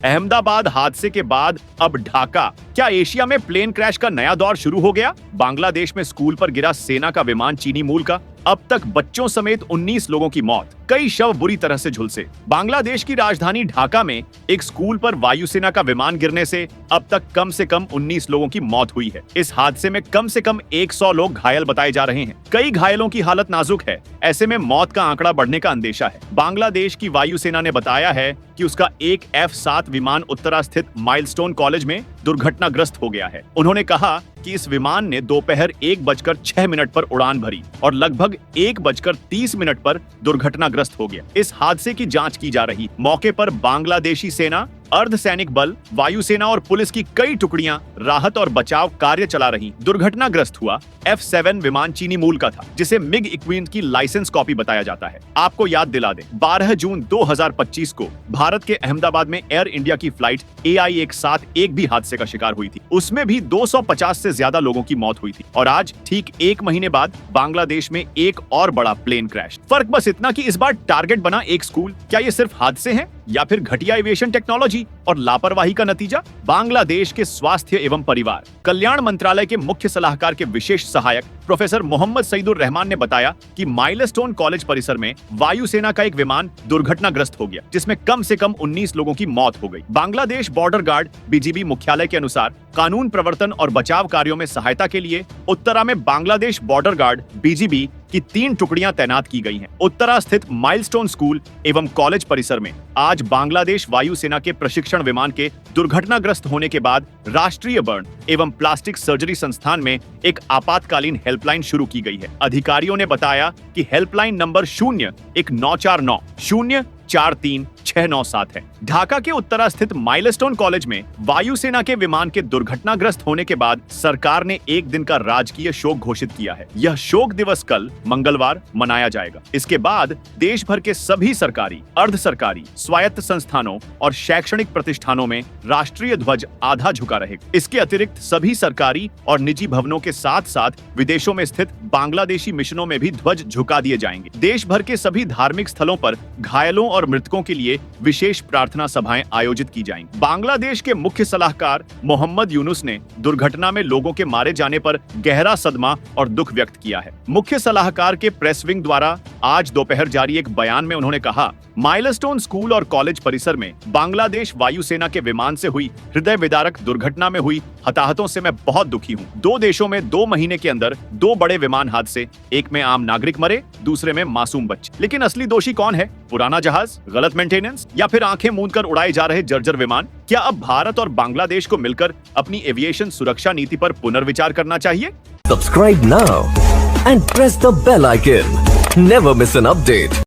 अहमदाबाद हादसे के बाद अब ढाका। क्या एशिया में प्लेन क्रैश का नया दौर शुरू हो गया? बांग्लादेश में स्कूल पर गिरा सेना का विमान चीनी मूल का। अब तक बच्चों समेत 19 लोगों की मौत, कई शव बुरी तरह से झुलसे। बांग्लादेश की राजधानी ढाका में एक स्कूल पर वायुसेना का विमान गिरने से अब तक कम से कम 19 लोगों की मौत हुई है। इस हादसे में कम से कम 100 लोग घायल बताए जा रहे हैं। कई घायलों की हालत नाजुक है। ऐसे में मौत का आंकड़ा बढ़ने का अंदेशा है। बांग्लादेश की वायुसेना ने बताया है कि उसका एक F-7 विमान उत्तरा स्थित माइलस्टोन कॉलेज में दुर्घटनाग्रस्त हो गया है। उन्होंने कहा कि इस विमान ने दोपहर 1:06 पर उड़ान भरी और लगभग 1:30 पर दुर्घटनाग्रस्त हो गया। इस हादसे की जांच की जा रही। मौके पर बांग्लादेशी सेना, अर्धसैनिक बल, वायुसेना और पुलिस की कई टुकड़ियां राहत और बचाव कार्य चला रही। दुर्घटनाग्रस्त हुआ F-7 विमान चीनी मूल का था, जिसे मिग इक्विन की लाइसेंस कॉपी बताया जाता है। आपको याद दिला दें, 12 जून 2025 को भारत के अहमदाबाद में एयर इंडिया की फ्लाइट AI-171 भी हादसे का शिकार हुई थी। उसमें भी 250 से ज्यादा लोगों की मौत हुई थी। और आज ठीक 1 महीने बाद बांग्लादेश में एक और बड़ा प्लेन क्रैश। फर्क बस इतना कि इस बार टारगेट बना एक स्कूल। क्या ये सिर्फ हादसे हैं या फिर घटिया एविएशन टेक्नोलॉजी और लापरवाही का नतीजा? बांग्लादेश के स्वास्थ्य एवं परिवार कल्याण मंत्रालय के मुख्य सलाहकार के विशेष सहायक प्रोफेसर मोहम्मद सईदुर रहमान ने बताया कि माइलस्टोन कॉलेज परिसर में वायुसेना का एक विमान दुर्घटनाग्रस्त हो गया, जिसमें कम से कम 19 लोगों की मौत हो गई। बांग्लादेश बॉर्डर गार्ड BGB मुख्यालय के अनुसार कानून प्रवर्तन और बचाव कार्यों में सहायता के लिए उत्तरा में बांग्लादेश बॉर्डर गार्ड BGB की 3 टुकड़ियां तैनात की गई हैं। उत्तरा स्थित माइलस्टोन स्कूल एवं कॉलेज परिसर में आज बांग्लादेश वायुसेना के प्रशिक्षण विमान के दुर्घटनाग्रस्त होने के बाद राष्ट्रीय बर्न एवं प्लास्टिक सर्जरी संस्थान में एक आपातकालीन हेल्पलाइन शुरू की गई है। अधिकारियों ने बताया कि हेल्पलाइन नंबर 01949 043697 है। ढाका के उत्तरा स्थित माइलस्टोन कॉलेज में वायुसेना के विमान के दुर्घटनाग्रस्त होने के बाद सरकार ने एक दिन का राजकीय शोक घोषित किया है। यह शोक दिवस कल मंगलवार मनाया जाएगा। इसके बाद देश भर के सभी सरकारी, अर्ध सरकारी, स्वायत्त संस्थानों और शैक्षणिक प्रतिष्ठानों में राष्ट्रीय ध्वज आधा झुका रहेगा। इसके अतिरिक्त सभी सरकारी और निजी भवनों के साथ साथ विदेशों में स्थित बांग्लादेशी मिशनों में भी ध्वज झुका दिए जाएंगे। देश भर के सभी धार्मिक स्थलों पर घायलों और मृतकों के लिए विशेष प्रार्थना सभाएं आयोजित की जाएंगी। बांग्लादेश के मुख्य सलाहकार मोहम्मद यूनुस ने दुर्घटना में लोगों के मारे जाने पर गहरा सदमा और दुख व्यक्त किया है। मुख्य सलाहकार के प्रेस विंग द्वारा आज दोपहर जारी एक बयान में उन्होंने कहा, माइलस्टोन स्कूल और कॉलेज परिसर में बांग्लादेश वायुसेना के विमान से हुई हृदय विदारक दुर्घटना में हुई हताहतों से मैं बहुत दुखी हूँ। 2 देशों में 2 महीने के अंदर 2 बड़े विमान हादसे, एक में आम नागरिक मरे, दूसरे में मासूम बच्चे। लेकिन असली दोषी कौन है? पुराना जहाज, गलत मेंटेनेंस या फिर आंखें मूंद कर उड़ाए जा रहे जर्जर विमान? क्या अब भारत और बांग्लादेश को मिलकर अपनी एविएशन सुरक्षा नीति पर पुनर्विचार करना चाहिए? Subscribe now and press the bell icon. Never miss an update.